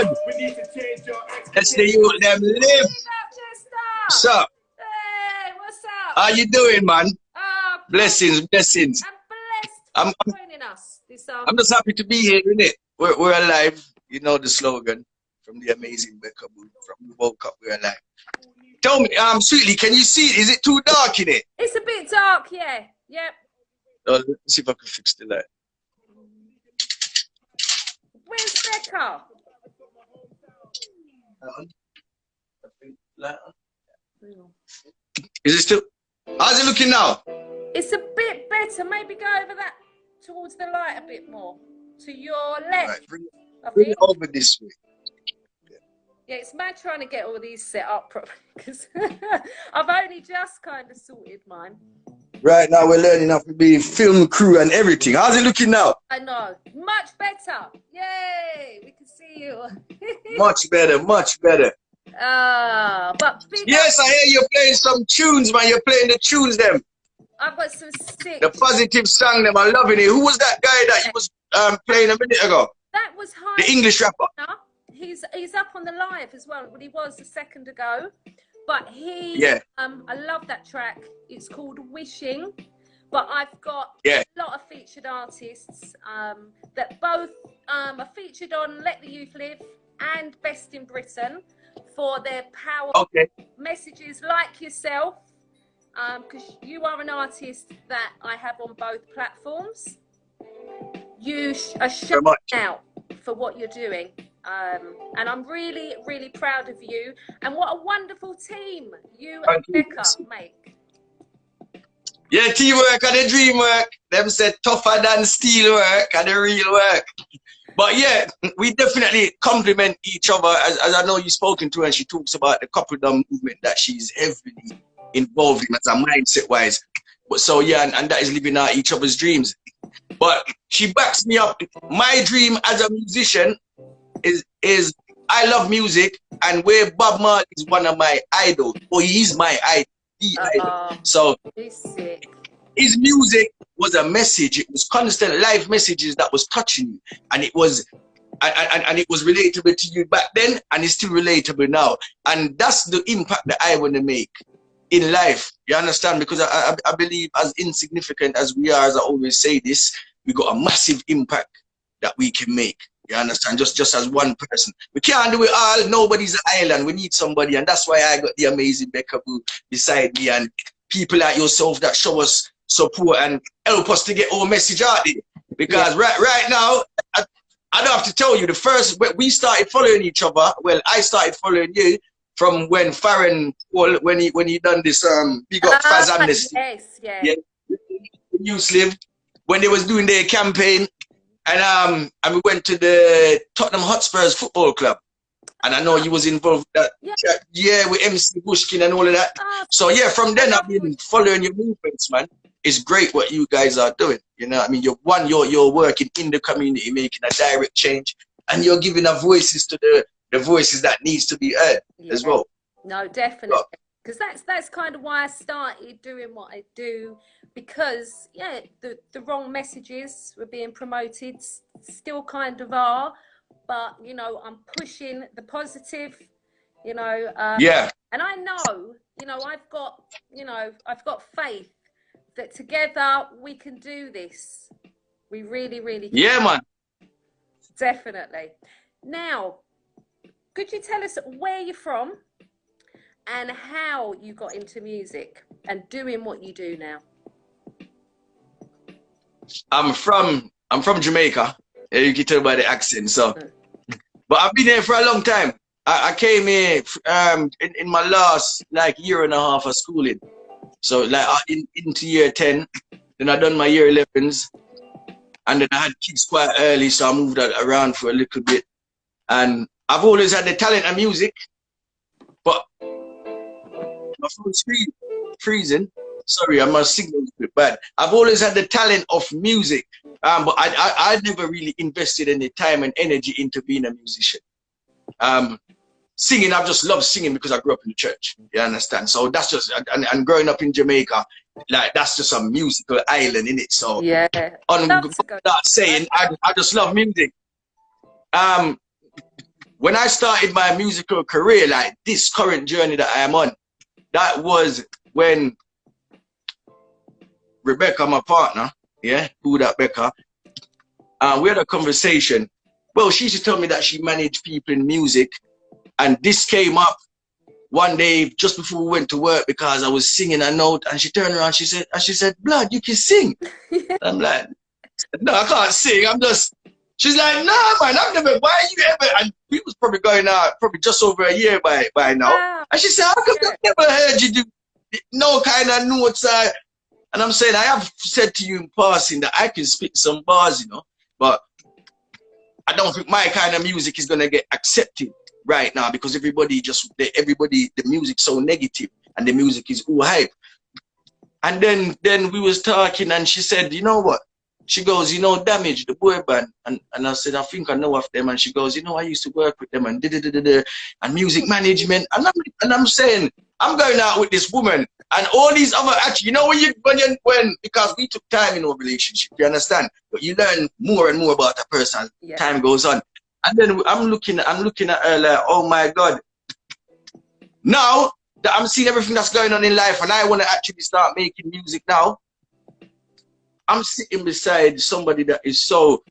good. Let's the youth them live. What's up? Hey, what's up? How you doing, man? Oh, Blessings, blessings. I'm blessed for joining us this afternoon. I'm just happy to be here, innit? We're alive. You know the slogan from the amazing Becca Boo. From we woke up, we're alive. Tell me, Sweetly, can you see it? Is it too dark in it? It's a bit dark, yeah. Yep. Let's see if I can fix the light. Where's Becca? Is it still? How's it looking now? It's a bit better. Maybe go over that towards the light a bit more. To your left. Right, bring it over this way. Yeah, it's mad trying to get all these set up properly because I've only just kind of sorted mine. Right now we're learning how to be film crew and everything. How's it looking now? I know. Much better. Yay! We can see you. Much better, much better. But yes, I hear you're playing some tunes, man. You're playing the tunes, them. I've got some sick. The positive song, them. I'm loving it. Who was that guy that you was playing a minute ago? That was High. The English rapper. He's up on the live as well, but he was a second ago. But he, I love that track. It's called Wishing. But I've got a lot of featured artists that both are featured on Let the Youth Live and Best in Britain for their powerful messages like yourself. Because you are an artist that I have on both platforms. You are showing out for what you're doing. And I'm really, really proud of you. And what a wonderful team you and Becca make. Yeah, teamwork and the dream work. Them said tougher than steel work and the real work. But yeah, we definitely complement each other. As I know you've spoken to her, and she talks about the coupledom movement that she's heavily involved in as a mindset-wise. But so yeah, and that is living out each other's dreams. But she backs me up. My dream as a musician is I love music, and where Bob Marley is one of my idols, or he is my idol. So his music was a message. It was constant live messages that was touching you, and it was and it was relatable to you back then, and it's still relatable now. And that's the impact that I want to make in life. You understand? Because I believe, as insignificant as we are, as I always say this, we got a massive impact that we can make. You understand? Just as one person. We can't do it all. Nobody's an island. We need somebody. And that's why I got the amazing Becca Boo beside me, and people like yourself that show us support and help us to get our message out there. Because right now, I don't have to tell you, the first, we started following each other. Well, I started following you from when Farron, when he done this big up Faz Amnesty. Yeah. Youth lived when they was doing their campaign. And we went to the Tottenham Hotspurs football club, and I know you was involved with that, with MC Bushkin and all of that. So yeah, from then I've been following your movements, man. It's great what you guys are doing. You know what I mean? You're working in the community, making a direct change, and you're giving a voices to the voices that needs to be heard as well. No, definitely. Because that's kind of why I started doing what I do, because the wrong messages were being promoted, still kind of are, but you know, I'm pushing the positive, you know, and I know, you know, I've got faith that together we can do this. We really, really can. Yeah, man. Definitely. Now, could you tell us where you're from and how you got into music and doing what you do now? I'm from Jamaica. You can tell by the accent. So, but I've been here for a long time. I came here in my last year and a half of schooling. So into year 10, then I done my year 11s, and then I had kids quite early, so I moved around for a little bit. And I've always had the talent of music, but my phone's freezing. Sorry, my signal's a bit bad. I've always had the talent of music, but I never really invested any time and energy into being a musician. Singing, I've just loved singing because I grew up in the church. You understand? So that's just, and growing up in Jamaica, that's just a musical island, innit? So on that saying, I just love music. when I started my musical career, like this current journey that I am on, that was when Rebecca, my partner, yeah, who that Becca, we had a conversation. Well, she used to tell me that she managed people in music, and this came up one day just before we went to work because I was singing a note, and she turned around, she said, "Blood, you can sing." I'm like, "No, I can't sing. I'm just." She's like, "Nah, man, I've never. Why are you ever?" And we was probably going out probably just over a year by now. Wow. And she said, "How come I've never heard you do no kind of notes?" And I'm saying, I have said to you in passing that I can spit some bars, you know, but I don't think my kind of music is gonna get accepted right now because the music's so negative and the music is all hype. And then we was talking and she said, "You know what?" She goes, "You know, Damage, the boy band." And I said, "I think I know of them." And she goes, "You know, I used to work with them and and music management." And I'm saying, I'm going out with this woman and all these other, actually, you know, when because we took time in our relationship, you understand? But you learn more and more about a person as time goes on. And then I'm looking at her like, oh my God. Now that I'm seeing everything that's going on in life and I want to actually start making music now, I'm sitting beside somebody that is so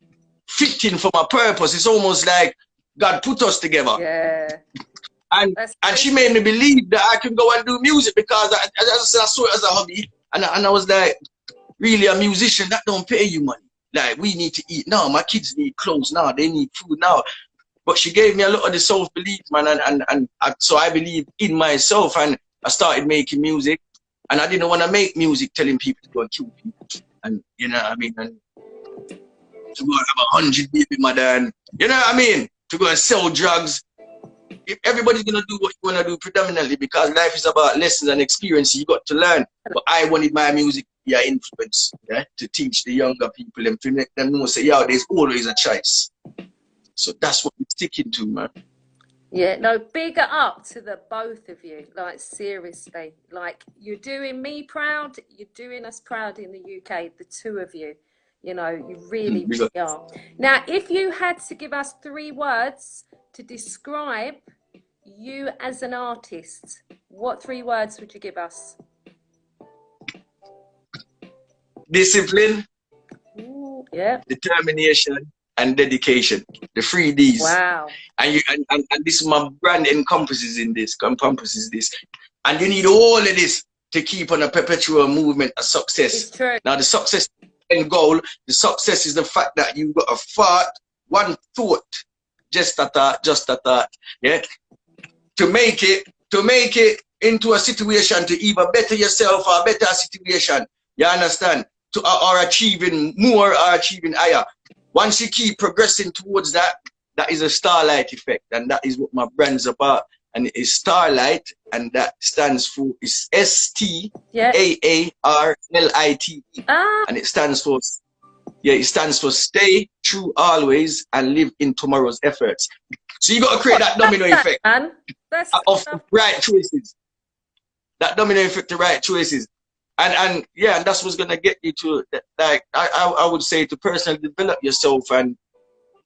fitting for my purpose. It's almost like God put us together. Yeah. And she made me believe that I can go and do music because as I said, I saw it as a hobby. And I was like, really, a musician, that don't pay you money. Like, we need to eat now. My kids need clothes now. They need food now. But she gave me a lot of the self-belief, man. So I believe in myself. And I started making music. And I didn't want to make music telling people to go and kill people. And, you know what I mean? And to go and have 100 baby mother. And, you know what I mean? To go and sell drugs. If everybody's going to do what you want to do predominantly because life is about lessons and experiences you got to learn. But I wanted my music to be an influence, yeah, to teach the younger people and to make them know, say, yo, there's always a choice. So that's what we're sticking to, man. Yeah, no, bigger up to the both of you. Like, seriously. Like, you're doing me proud. You're doing us proud in the UK, the two of you. You know, you really, really are. Now, if you had to give us 3 words to describe you as an artist, what 3 words would you give us? Discipline, ooh, yeah, determination, and dedication. The 3 Ds. Wow. And this, my brand encompasses this. And you need all of this to keep on a perpetual movement of success. It's true. Now, the success end goal, the success is the fact that you've got a thought, one thought, just a thought, yeah, to make it into a situation to either better yourself or better a situation, you understand, or achieving more or achieving higher. Once you keep progressing towards that, that is a starlight effect, and that is what my brand's about. And it is Starlight, and that stands for, it's STAARLITE. And it stands for, it stands for stay true always and live in tomorrow's efforts. So you got to create that domino effect of right choices. That domino effect of right choices. And yeah, and that's what's going to get you to, like, I would say, to personally develop yourself and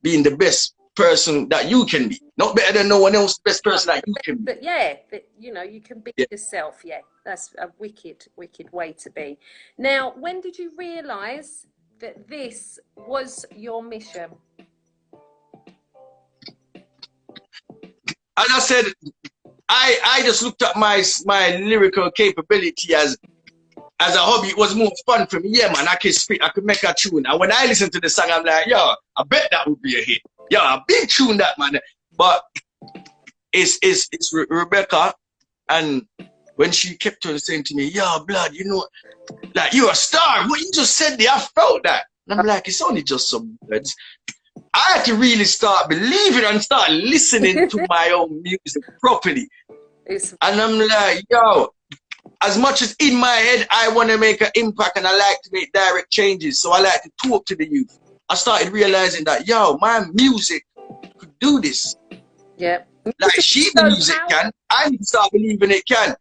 being the best person that you can be, not better than no one else, the best person that you can be. But yeah, you know, you can be yourself. Yeah, that's a wicked way to be. Now, when did you realize that this was your mission? As I said, I just looked at my lyrical capability as a hobby. It was more fun for me. Yeah, man, I can spit, I can make a tune. And when I listen to the song, I'm like, yo, I bet that would be a hit. Yeah, a big tune that, man. But it's Rebecca, and when she kept on saying to me, "Yo, blood, you know, like, you're a star. What you just said there, I felt that." And I'm like, it's only just some words. I had to really start believing and start listening to my own music properly. And I'm like, yo, as much as in my head, I want to make an impact and I like to make direct changes. So I like to talk to the youth. I started realizing that, yo, my music could do this. Yeah. Like, the music can. I need to start believing it can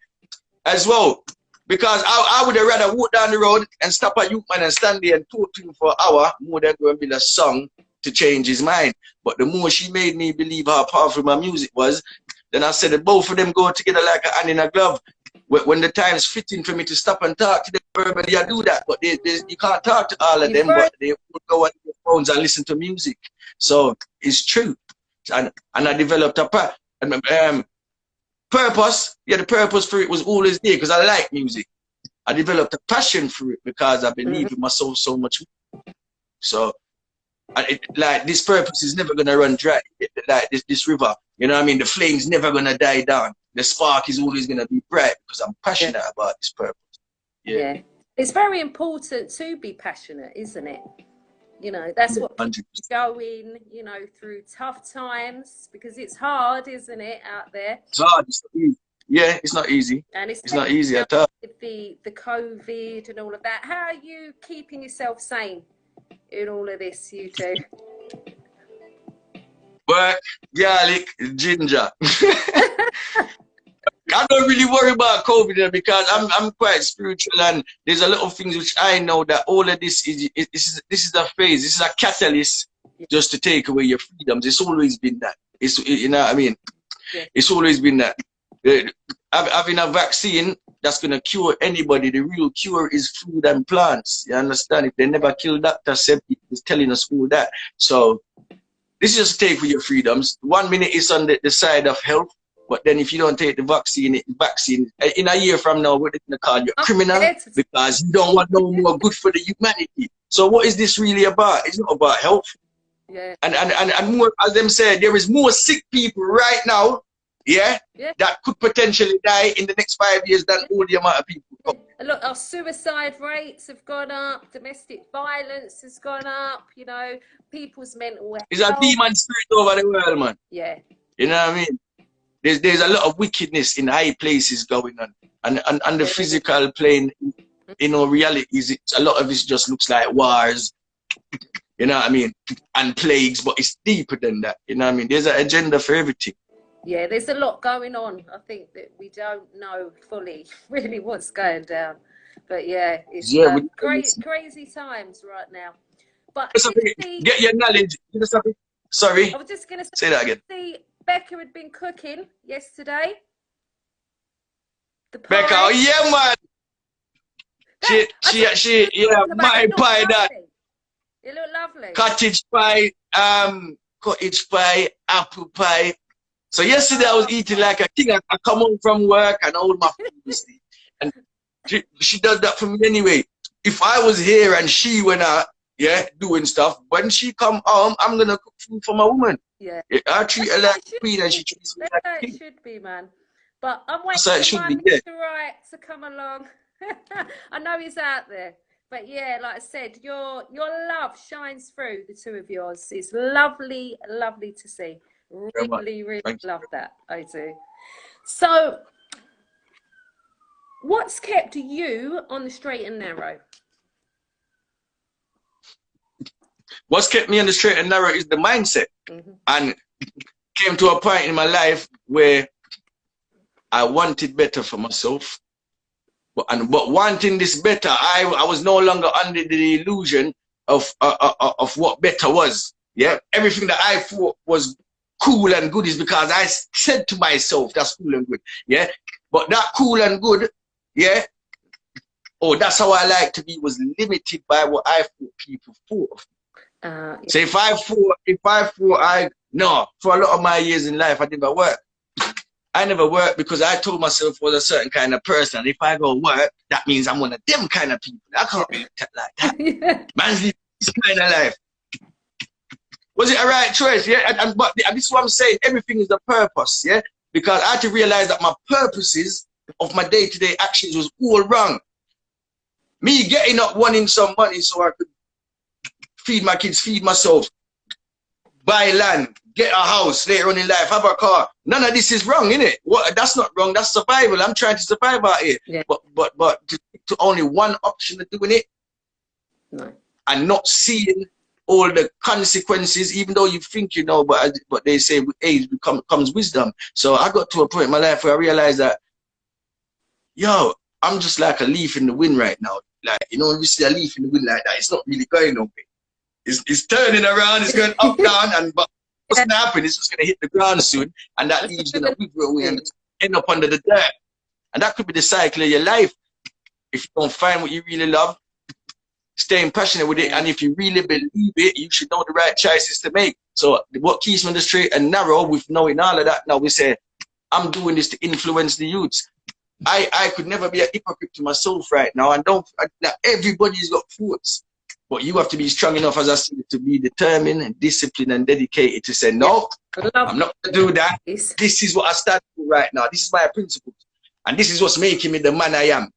as well. Because I would have rather walk down the road and stop a youth man and stand there and talk to him for an hour more than go and build a song to change his mind. But the more she made me believe how powerful my music was, then I said that both of them go together like a hand in a glove. When the time's fitting for me to stop and talk to them verbally, I do that. But you can't talk to all of them, but they would go on their phones and listen to music. So it's true. And I developed a purpose. Yeah, the purpose for it was always there because I like music. I developed a passion for it because I believe in myself so much. So, like, this purpose is never going to run dry. Like this river, you know what I mean? The flame's never going to die down. The spark is always going to be bright because I'm passionate about this purpose. Yeah. It's very important to be passionate, isn't it? You know, that's what keeps going, you know, through tough times, because it's hard, isn't it, out there? It's hard. It's not easy. Yeah, it's not easy. And it's not easy at all. With the COVID and all of that, how are you keeping yourself sane in all of this, you two? Work, garlic, ginger. I don't really worry about COVID because I'm quite spiritual, and there's a lot of things which I know that all of this is a phase. This is a catalyst just to take away your freedoms. It's always been that. You know what I mean? Yeah. It's always been that. Having a vaccine that's gonna cure anybody. The real cure is food and plants. You understand? If they never kill Dr. Seb, is telling us all that. So this is just take for your freedoms. 1 minute is on the side of health. But then if you don't take the vaccine in a year from now, we're going to call you a criminal because you don't want no more good for the humanity. So what is this really about? It's not about health. Yeah. And more, as them said, there is more sick people right now, that could potentially die in the next 5 years than all the amount of people. Look, our suicide rates have gone up, domestic violence has gone up, you know, people's mental health. It's a demon spirit over the world, man. Yeah. You know what I mean? There's a lot of wickedness in high places going on, and the physical plane, you know, realities. A lot of it just looks like wars, you know what I mean, and plagues, but it's deeper than that. You know what I mean? There's an agenda for everything. Yeah, there's a lot going on. I think that we don't know fully really what's going down, but yeah, it's crazy times right now. But get your knowledge. Sorry, I was just gonna say that again. Becca had been cooking yesterday. Becca, oh yeah, man. She, my pie that. It looked lovely. Cottage pie, apple pie. So yesterday I was eating like a king. I come home from work and all my food, and she does that for me anyway. If I was here and she went out, doing stuff, when she come home, I'm gonna cook food for my woman. Yeah, I treat her like a queen and she treats me like a king. It should be, man. But I'm waiting for my Mr. Right to come along. I know he's out there. But yeah, like I said, your love shines through, the two of yours. It's lovely, lovely to see. Really, really love that. I do. So, what's kept you on the straight and narrow? What's kept me on the straight and narrow is the mindset. And came to a point in my life where I wanted better for myself. But wanting this better, I was no longer under the illusion of what better was. Yeah, everything that I thought was cool and good is because I said to myself that's cool and good. Yeah, but that cool and good, that's how I like to be, was limited by what I thought people thought of me. So if I thought for a lot of my years in life I never worked. I never worked because I told myself I was a certain kind of person. If I go work, that means I'm one of them kind of people. I can't be like that. Man's living this kind of life. Was it a right choice? Yeah, but this is what I'm saying. Everything is a purpose. Yeah, because I had to realize that my purposes of my day-to-day actions was all wrong. Me getting up wanting some money so I could feed my kids, feed myself, buy land, get a house later on in life, have a car. None of this is wrong, innit? That's not wrong. That's survival. I'm trying to survive out here. Yeah. But to only one option of doing it, and not seeing all the consequences, even though you think you know, but they say with age comes wisdom. So I got to a point in my life where I realized that, yo, I'm just like a leaf in the wind right now. Like, you know, when you see a leaf in the wind like that, it's not really going nowhere. It's turning around, it's going up, down, and but what's gonna happen is it's gonna hit the ground soon, and that leaves gonna wiggle away and end up under the dirt. And that could be the cycle of your life. If you don't find what you really love, staying passionate with it, and if you really believe it, you should know the right choices to make. So what keeps me on the straight and narrow with knowing all of that, now we say, I'm doing this to influence the youths. I could never be a hypocrite to myself right now, and everybody's got faults. But you have to be strong enough, as I said, to be determined and disciplined and dedicated to say, no, I'm not going to do that. This is what I stand for right now. This is my principles. And this is what's making me the man I am.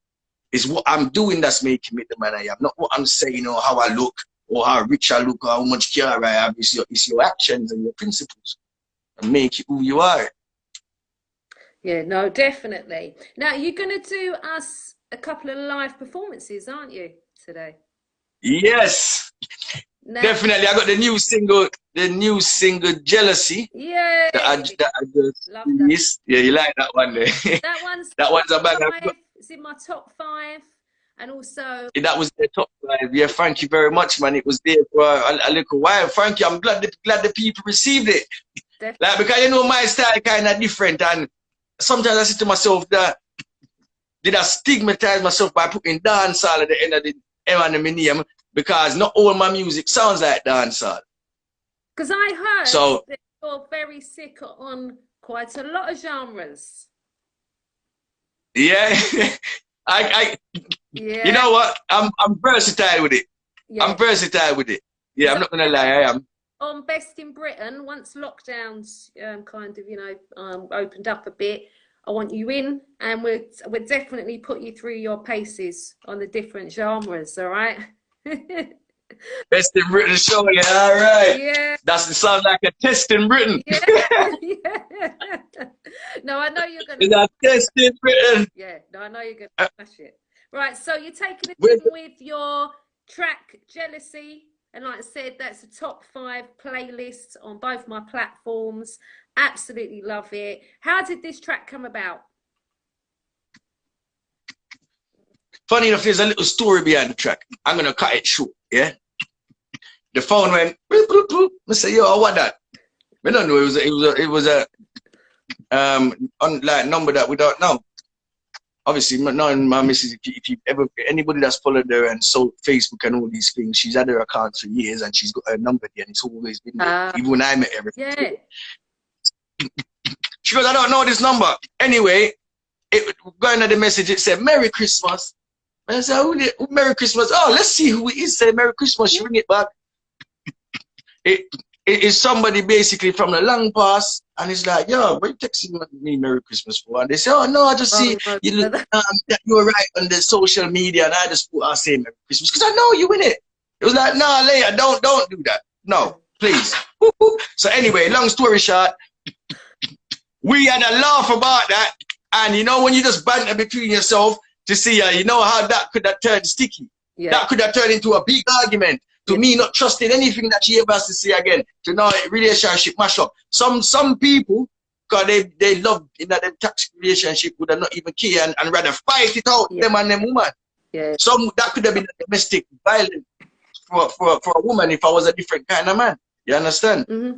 It's what I'm doing that's making me the man I am. Not what I'm saying or how I look or how rich I look or how much care I have. It's your actions and your principles that make you who you are. Yeah, no, definitely. Now, you're going to do us a couple of live performances, aren't you, today? Yes, definitely. I got the new single, Jealousy. Yeah. That I just released. Yeah, you like that one there? That one's a bang. It's in my top 5, and also that was the top 5. Yeah, thank you very much, man. It was there for a little while. Thank you. I'm glad the people received it. Definitely. Like, because you know my style kind of different, and sometimes I say to myself that did I stigmatize myself by putting dancehall at the end of the M and the name, because not all my music sounds like dancehall. Because I heard that you're very sick on quite a lot of genres. Yeah, you know what? I'm versatile with it. Yeah. I'm versatile with it. Yeah, I'm not gonna lie, I am. On Best in Britain, once lockdowns kind of opened up a bit, I want you in, and we'll definitely put you through your paces on the different genres. All right. Best in Britain show, yeah, all right. Yeah. That sounds like a test in Britain. Yeah. Yeah. No, I know you're gonna. It's a test in Britain. Yeah. No, I know you're gonna smash it. Right. So you're taking it in with your track Jealousy. And like I said, that's a top 5 playlist on both my platforms. Absolutely love it. How did this track come about? Funny enough, there's a little story behind the track. I'm going to cut it short, yeah? The phone went, bloop, bloop, bloop. I said, yo, what that? I don't know, it was a like number that we don't know. Obviously, knowing my missus, if you ever, anybody that's followed her and so Facebook and all these things, she's had her account for years and she's got her number there and it's always been there. Even when I met her. Yeah. She goes, I don't know this number. Anyway, going to the message, it said, Merry Christmas. And I said, Merry Christmas. Oh, let's see who it is. Say Merry Christmas. She ring it back. It is somebody basically from the long past, and it's like, yo, what are you texting me Merry Christmas for? And they say, oh no, I just see you look, that you were right on the social media, and I just put, I say Merry Christmas because I know you in it. It was like, nah, Leia, don't do that. No, please. So anyway, long story short, we had a laugh about that, and you know when you just banter between yourself to see, you know how that could have turned sticky. Yeah. That could have turned into a big argument. To me, not trusting anything that she ever has to say again. To know relationship mash up. Some people, because they love in that toxic relationship, would not even care and rather fight it out, them and them woman. Yeah. Some that could have been domestic violence for a woman if I was a different kind of man. You understand? Mm-hmm.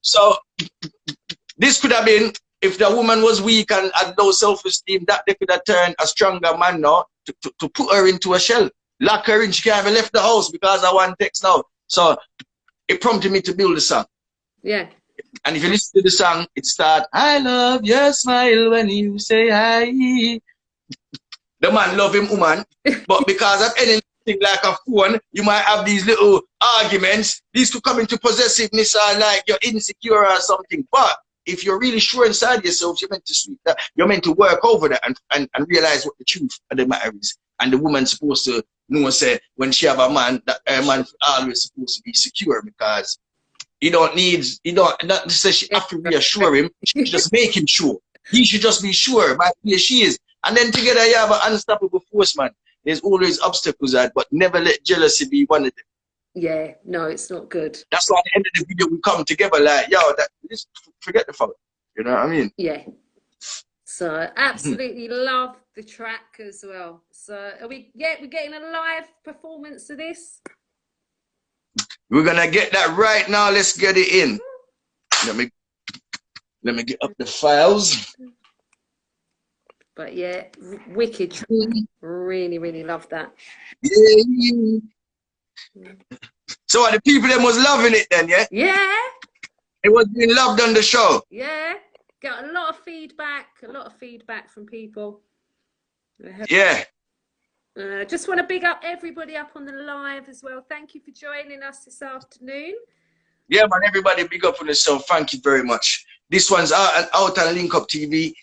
So this could have been, if the woman was weak and had low self-esteem, that they could have turned a stronger man now to put her into a shell. Lock her in, she can't even left the house because I want text now. So it prompted me to build the song. Yeah. And if you listen to the song, it starts, I love your smile when you say hi. The man love him, woman. But because of anything like a phone, you might have these little arguments. These could come into possessiveness or like you're insecure or something. But if you're really sure inside yourself, you're meant to sweep that. You're meant to work over that and realize what the truth of the matter is. And the woman's supposed to know, say, when she have a man, that a man always supposed to be secure because not say she have to reassure him, she should just make him sure. He should just be sure by where she is. And then together you have an unstoppable force, man. There's always obstacles at, but never let jealousy be one of them. Yeah, no, it's not good. That's why at the end of the video we come together like, yo, just forget the phone. You know what I mean? Yeah. So absolutely love the track as well. So we're getting a live performance of this? We're gonna get that right now. Let's get it in. Let me get up the files. But yeah, wicked. Really, really love that. Yeah. So the people them was loving it then, yeah? Yeah. It was being loved on the show. Yeah. Got a lot of feedback from people. Yeah. Just want to big up everybody up on the live as well. Thank you for joining us this afternoon. Yeah, man, everybody big up on the show. Thank you very much. This one's out on Link Up TV.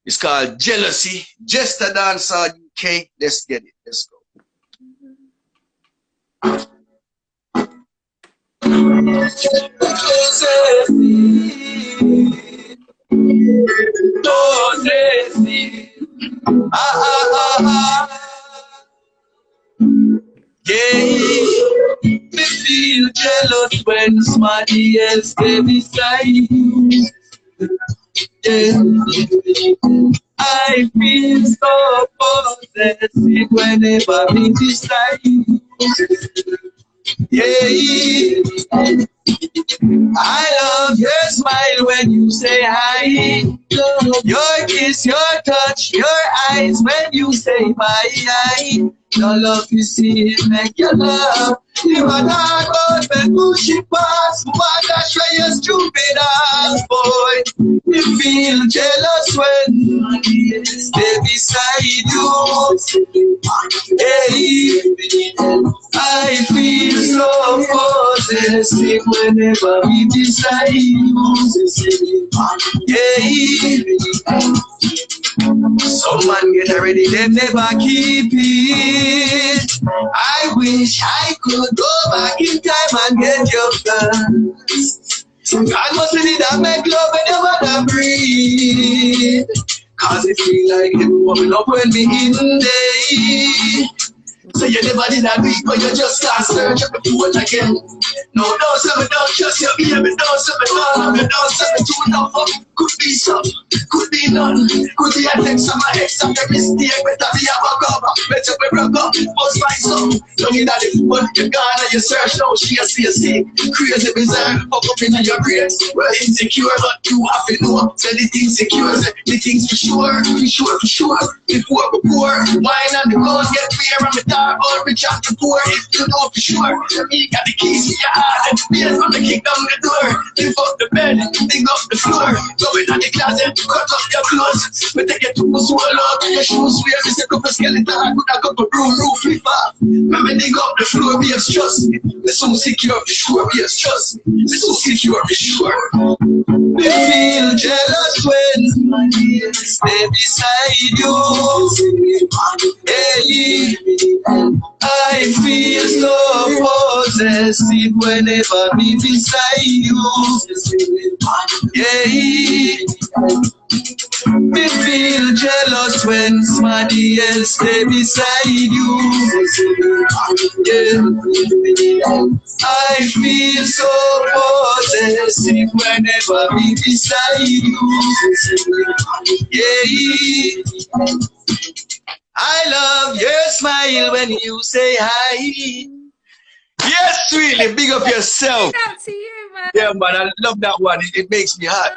It's called Jealousy. JESTA Dancehall UK. Let's get it. Let's go. Yeah, me feel jealous when somebody else stay beside you. Yeah, I feel so possessive whenever me beside you. Yeah, I love your smile when you say hi. Your kiss, your touch, your eyes when you say bye. Your love you see, make your love. You are not about when pushing past. Why try your stupid ass, boy? You feel jealous when they beside you. Hey, I feel so possessive whenever we beside you. Yeah. Some man get ready, they never keep it. I wish I could go back in time and get your guns. God must really that make love when you wanna breathe. Cause it feel like it warming up when we in day. So you never did that week, but you just can't search up the phone again. No, don't say me don't trust you, baby, don't say me don't love you, don't say me too enough. Could be some, could be none. Could be a text of my ex of your mistake. Better be a bug up, better be broke up. Must find some. Don't need that if but you're gone and you search now. She a see. Crazy bizarre, fuck up in your brain. Well, insecure, but you have to know. Say the things secure, say the things for sure. For sure. Before, wine and the gold get clear and the dark all rich and the poor. If you know for sure, me got the keys to your heart and fears from the kick down the door. Lift up the bed, dig up the floor. Go in the closet, cut up your clothes. But they get to swallow up your shoes. We have a couple skeleton, put a couple room roof flip up. When we dig up the floor, be as trust me. Let's so secure, be sure, be as trust me. Let's so secure, be sure. We feel jealous when my ears stay beside you. Hey, I feel so possessive whenever me beside you. Yeah, me feel jealous when somebody else stay beside you. Yeah, I feel so possessive whenever me beside you. Yeah, I love your smile when you say hi. Yes, really, big up yourself. Shout out to you, man. Yeah, man, I love that one. It makes me hot.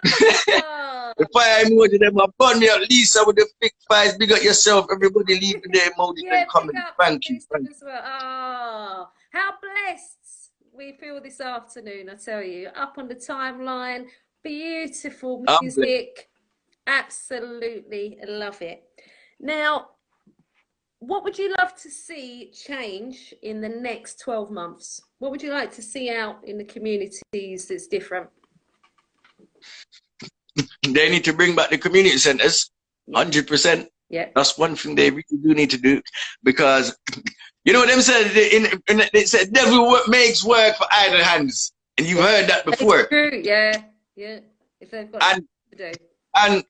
The fire emoji, them upon me, Lisa with the big fires. Big up yourself. Everybody leave the emoji and comment. Thank you. Thank you. As well. Oh, how blessed we feel this afternoon, I tell you. Up on the timeline, beautiful music. Absolutely love it. Now, what would you love to see change in the next 12 months? What would you like to see out in the communities that's different? They need to bring back the community centers, 100%. Yeah, that's one thing they really do need to do, because you know what them said. They said devil makes work for idle hands, and you've heard that before. It's true. Yeah. If they've got to do. And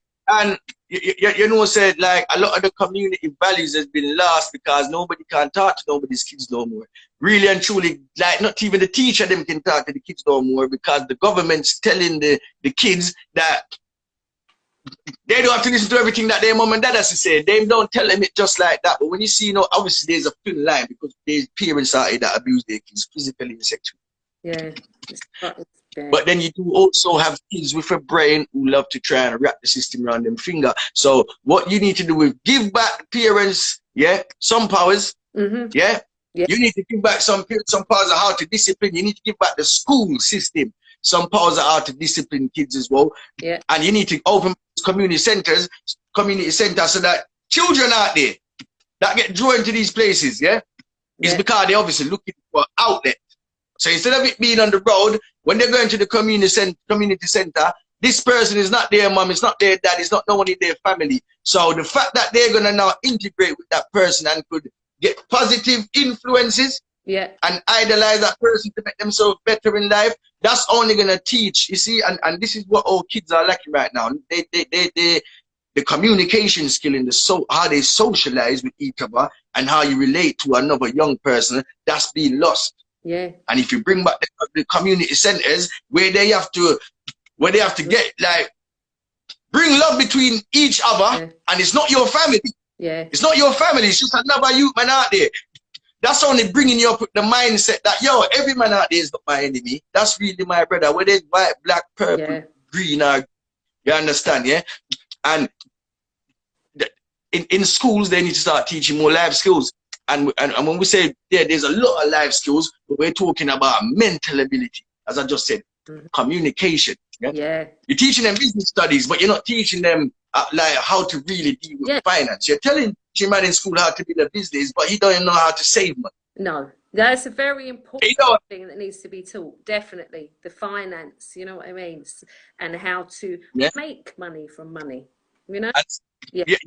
you know, said like a lot of the community values has been lost because nobody can talk to nobody's kids no more. Really and truly, like not even the teacher them can talk to the kids no more, because the government's telling the kids that they don't have to listen to everything that their mom and dad has to say. They don't tell them it just like that. But when you see, you know, obviously there's a thin line, because there's parents out here that abuse their kids physically and sexually. Yeah. But then you do also have kids with a brain who love to try and wrap the system around them finger. So what you need to do is give back parents, some powers, Yeah. You need to give back some powers of how to discipline. You need to give back the school system some powers of how to discipline kids as well. Yeah. And you need to open community centers so that children out there that get drawn to these places, it's because they're obviously looking for an outlet. So instead of it being on the road, when they're going to the community center, this person is not their mom, it's not their dad, it's not no one in their family. So the fact that they're gonna now integrate with that person and could get positive influences and idolize that person to make themselves better in life, that's only gonna teach, you see, and this is what all kids are lacking right now. The communication skill in how they socialize with each other and how you relate to another young person, that's being lost. Yeah. And if you bring back the community centers where they have to get like bring love between each other, and it's not your family. Yeah. It's not your family, it's just another youth man out there. That's only bringing you up with the mindset that every man out there is not my enemy. That's really my brother. Whether it's white, black, purple, green, or you understand, And in schools they need to start teaching more life skills. And when we say there's a lot of life skills, but we're talking about mental ability, as I just said, communication. Yeah. You're teaching them business studies, but you're not teaching them like how to really deal with finance. You're telling your man in school how to build a business, but he don't know how to save money. No, that's a very important thing that needs to be taught. Definitely, the finance. You know what I mean, and how to make money from money. You know.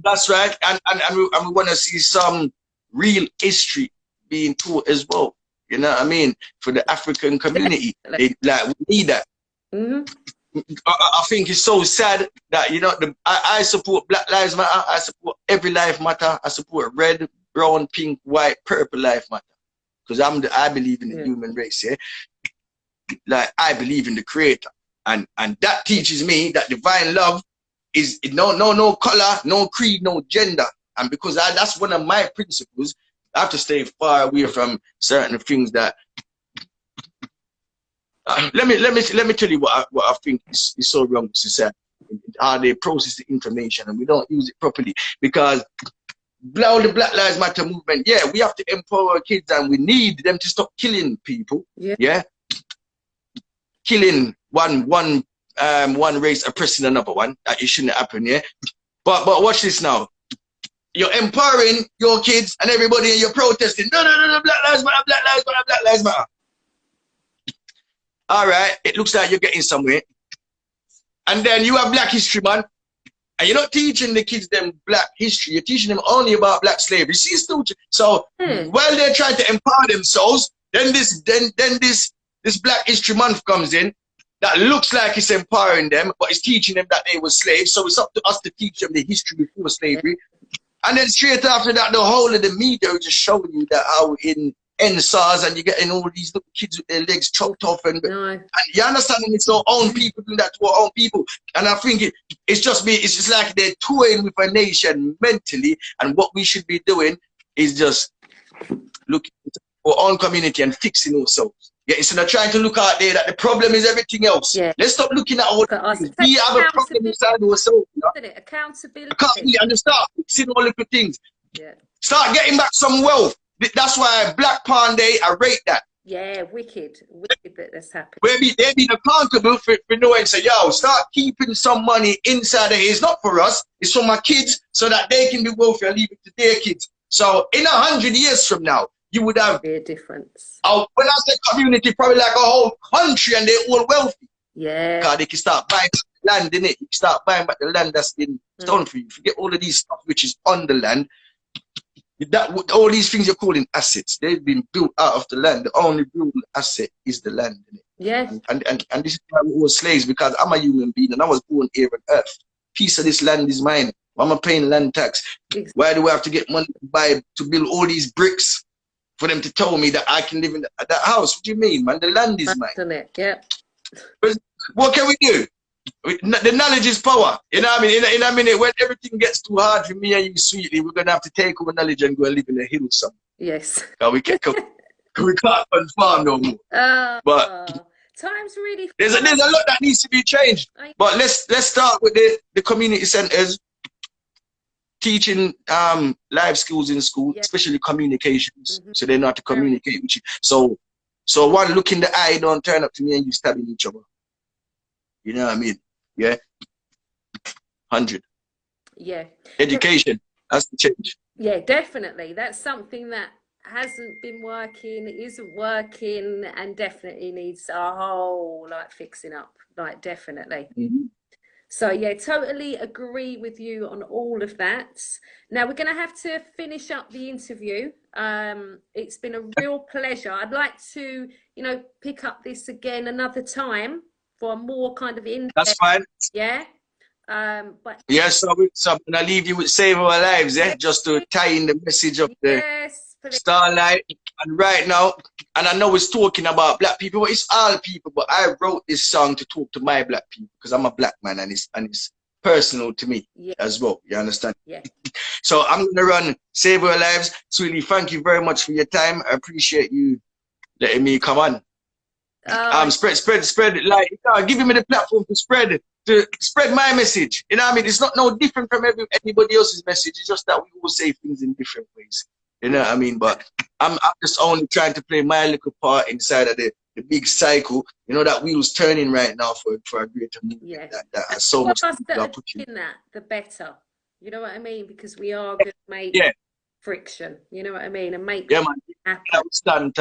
That's right. And we want to see some real history being taught as well. You know what I mean? For the African community, we need that. I think it's so sad that I support Black Lives Matter. I support every life matter. I support red, brown, pink, white, purple life matter. Because I believe in the human race. Like I believe in the Creator, and that teaches me that divine love is no color, no creed, no gender. And because that's one of my principles, I have to stay far away from certain things that. Let me tell you what I think is so wrong with society. How they process the information and we don't use it properly. Because the Black Lives Matter movement, we have to empower our kids and we need them to stop killing people. Killing one race oppressing another one. That it shouldn't happen. But watch this now. You're empowering your kids and everybody, and you're protesting. No, Black Lives Matter, Black Lives Matter, Black Lives Matter. All right, it looks like you're getting somewhere. And then you have Black History Month, and you're not teaching the kids them Black history. You're teaching them only about Black slavery. See, so while they're trying to empower themselves, then this Black History Month comes in that looks like it's empowering them, but it's teaching them that they were slaves. So it's up to us to teach them the history before slavery. And then straight after that, the whole of the media is just showing you that how in NSARS and you're getting all these little kids with their legs choked off and you understand, it's our own people doing that to our own people. And I think it's just like they're toying with a nation mentally, and what we should be doing is just looking at our own community and fixing ourselves. Instead of trying to look out there that the problem is everything else. Let's stop looking at all the things. We have a problem inside ourselves. Accountability. And start fixing all the things. Start getting back some wealth. That's why Black Pound Day, I rate that. Yeah, wicked that this happened. They've been accountable for knowing, say, start keeping some money inside of here. It's not for us, it's for my kids, so that they can be wealthy and leave it to their kids. So in 100 years from now, you would have a difference. When I say community, probably like a whole country, and they're all wealthy. Yeah. Because they can start buying land, innit? You can start buying back the land that's been stolen for you. Forget all of these stuff which is on the land. All these things you're calling assets, they've been built out of the land. The only real asset is the land, innit? Yeah. And this is why we were slaves, because I'm a human being and I was born here on earth. Piece of this land is mine. Why am I paying land tax? Exactly. Why do I have to get money to build all these bricks for them to tell me that I can live in that house? What do you mean, man? The land is mine. Yeah. What can we do? The knowledge is power. You know what I mean? In a minute, when everything gets too hard for me and you, sweetly, we're going to have to take our knowledge and go and live in the hills somewhere. Yes. We can't come. We can't confirm no more. But time's really there's a lot that needs to be changed. But let's start with the community centers, teaching life skills in school, especially communications, so they know how to communicate with you. So one look in the eye, don't turn up to me and you stabbing each other. You know what I mean? Yeah. 100. Yeah. Education has to change. Yeah, definitely. That's something that hasn't been working, isn't working, and definitely needs a whole fixing up. Definitely. So yeah, totally agree with you on all of that. Now we're going to have to finish up the interview. It's been a real pleasure. I'd like to, pick up this again another time for a more kind of in-depth. That's fine. Yeah. But yes, so I'm gonna leave you with Save Our Lives, just to tie in the message of the Starlight. And right now, and I know it's talking about black people, but it's all people. But I wrote this song to talk to my black people because I'm a black man, and it's personal to me as well. You understand? Yeah. So I'm gonna run Save Our Lives. Sweetie, thank you very much for your time. I appreciate you letting me come on. Spread giving me the platform to spread my message. You know what I mean? It's not no different from anybody else's message. It's just that we all say things in different ways. You know what I mean? But I'm just only trying to play my little part inside of the big cycle. You know, that wheel's turning right now for a greater movement. That has so much people are pushing. The better. You know what I mean? Because we are going to make friction. You know what I mean? And make man. Happen. That would stand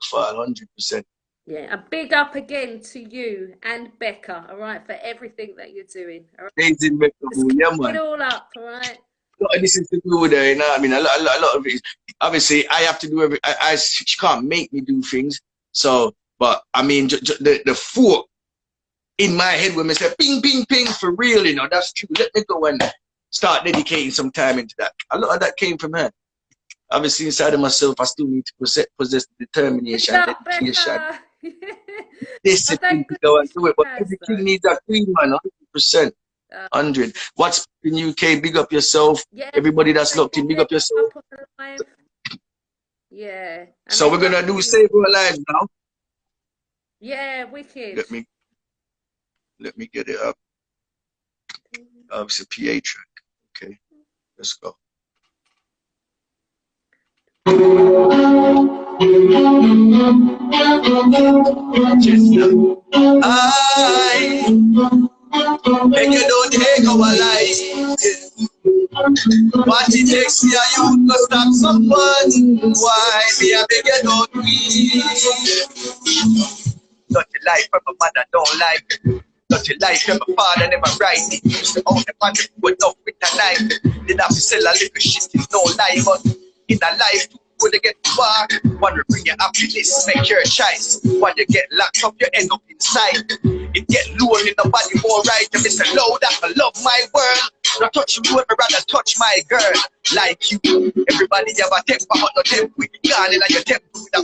for 100%. Yeah, a big up again to you and Becca, all right, for everything that you're doing. All right? Amazing, Becca. Yeah, man. It all up, all right? A lot of this is to do with her, you know what I mean? A lot of it. Obviously, I have to do she can't make me do things. So, but I mean, the thought in my head when I say ping, ping, ping, for real, that's true. Let me go and start dedicating some time into that. A lot of that came from her. Obviously, inside of myself, I still need to possess determination, dedication. Discipline to go and do it, but everything needs a queen, man. 100%. 100. What's in UK? Big up yourself. Everybody that's locked in, big up yourself. Yeah. So we're gonna do Save Our Lives now. Yeah, wicked. Let me get it up. It's a PA track. Okay, let's go. Make you don't take our life. What it takes me a youth to stop someone. Why me a beg you don't breathe? Dirty life from a mother don't like. Dirty life from a father never write it. Used to own the country with no with a knife. Did have to sell a little shit, it's no lie, but in a life when you get back, want to bring your happiness, make your choice. When you get locked up, you end up inside. It get lonely, nobody more right. You miss a load that I love my world. Not touch you, I'd rather touch my girl. Like you, everybody have a temper, but no temper with the gun in your temper with a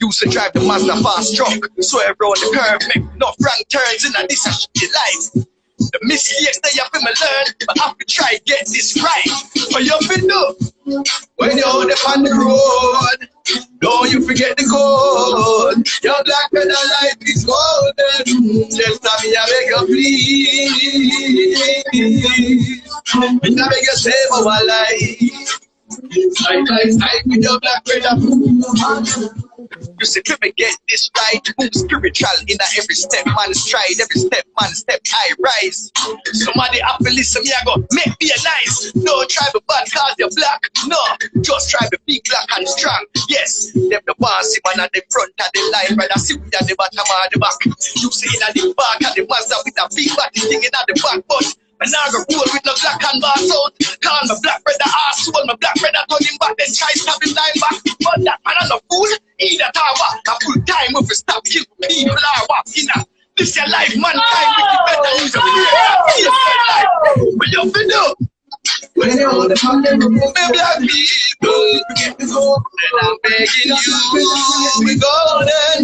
used to drive the Mazda fast truck, swerve around the curve, make no wrong turns in a this a shitty life. The mistakes that you have to learn, but I have to try to get this right. But you have to do when you're on the road. Don't you forget the code. Your black and life is golden. Just tell me, I beg you, please. I beg you, save our life. Side with your black brother. You see, to me get this right, move spiritual in every step, man stride, every step, man step, I rise. Somebody have to listen, me I go, make me a nice. No, try be bad cause you're black, no, just try be big, black and strong. Yes, them the bossy man at the front of the line, brother, see me at the bottom of the back. You see in at the back of the Mazda with a big body thing in at the back, but and I go roll with no black and bar out. Call my black brother arsehole, my black brother turn him back, then try stab him line back. But that man no fool, he that tower. I full time if we stop kill people are walking out. This your life, mankind, we better use it. But you been up. When you're on the black people, get the gold, and I'm begging you, we golden.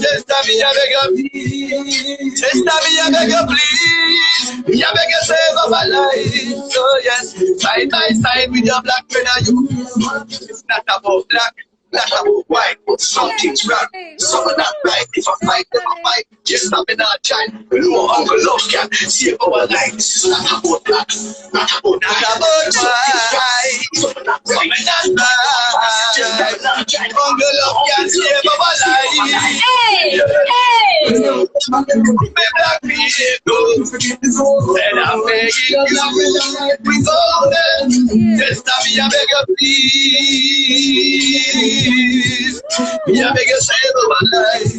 Just tell me, I beg you, please. Just tell me, I beg you, please. I beg you, save our life. So yes, side by side with your black brother, you. It's not about black. black or white, but something's right. Some of that right. If I fight, then I fight. Just not in our time. We know Uncle Love can save our life. This is not about black, not about white. Some of that right. Uncle Love can save our life. Hey, hey. Black people, and I'm begging you, with all them, just tell me I beg you, please. Me I beg you, save my life.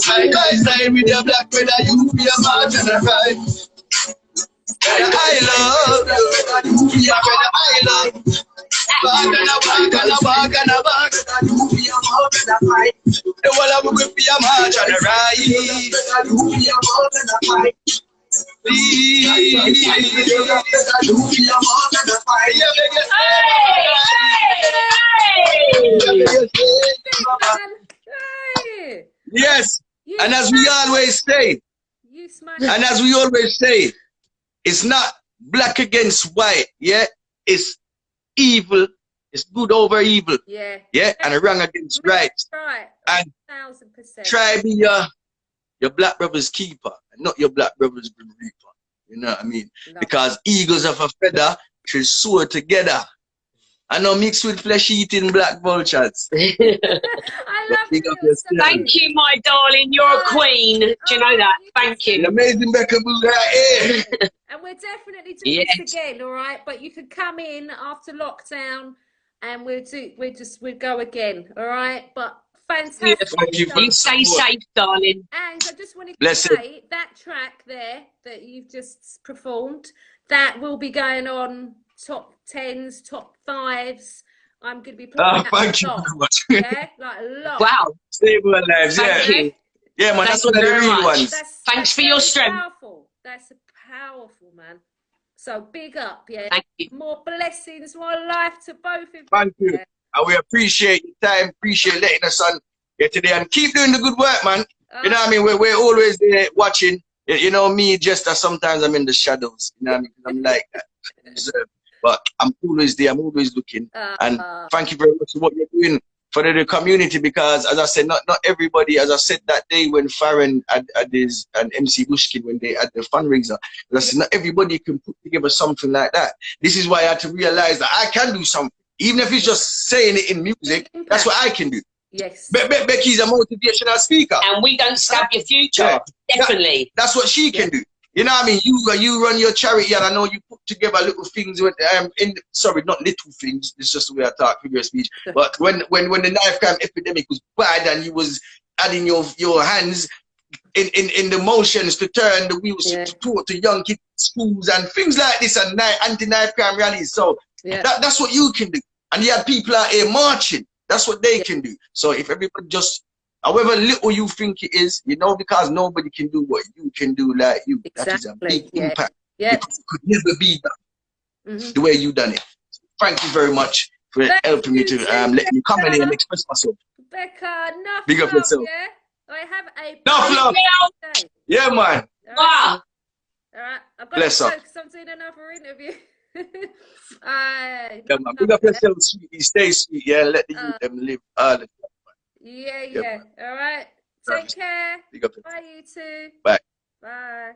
I die with your black brother, you be a man and a right. I love you, be a brother, I love you. Back and a back and a back and a back. You be a man and a right. The whole of me be a man and a right. You be a man and a right. Yes, and as we always say, it's not black against white, yeah, it's evil, it's good over evil, yeah, and wrong against right. And 1000%. Try be your black brother's keeper, and not your black brother's grim reaper. You know what I mean? Because eagles of a feather should soar together. I know mixed with flesh-eating black vultures. I love you. Thank you, my darling. You're a queen. Do you know that? Thank you. Amazing Becca Boo right here. And we're definitely doing this again, all right? But you can come in after lockdown, and we'll go again, all right? But fantastic. You stay safe, darling. And I just wanted to say that track there that you've just performed, that will be going on top 10s, top 5s. I'm going to be playing that thank you very much. Yeah, like a lot. Wow. Save our lives, Thank you. Yeah, man, that's one of the real ones. Thanks for your strength. Powerful. That's powerful, man. So big up, yeah. Thank you. More blessings, more life to both of you. Thank you. Yeah. And we appreciate your time, appreciate letting us on here today, and keep doing the good work, man. You know what I mean? We're always there watching. You know me, just as sometimes I'm in the shadows. You know what I mean? I'm like that. But I'm always there. I'm always looking. And thank you very much for what you're doing for the community, because, as I said, not everybody, as I said that day when Farron had his, and MC Bushkin, when they had the fundraiser, as I said, not everybody can put together something like that. This is why I had to realize that I can do something. Even if it's just saying it in music, that's what I can do. Yes. Becky's a motivational speaker. And we don't scab your future. Definitely. That's what she can do. You know what I mean? You run your charity, and I know you put together little things with sorry, not little things. It's just the way I talk, figure of speech. But when the knife crime epidemic was bad, and you was adding your hands in the motions to turn the wheels to talk to young kids, schools, and things like this, and anti-knife crime rallies. So that's what you can do. And you have people out here marching. That's what they can do. So if everybody just, however little you think it is, you know, because nobody can do what you can do like you. That is a big impact. It could never be done the way you done it. So thank you very much for helping me to let me come in here and express myself. Becca, enough big up yourself. Yeah? I have a enough love. Yeah, man. Wow. All right. I've got Bless to go up. because I'm doing another interview. Yeah, man. Big up yourself, sweetie. Stay sweet, yeah. Let the youth them live. Yeah. All right. Take care. Big up. Bye, you two. Bye. Bye.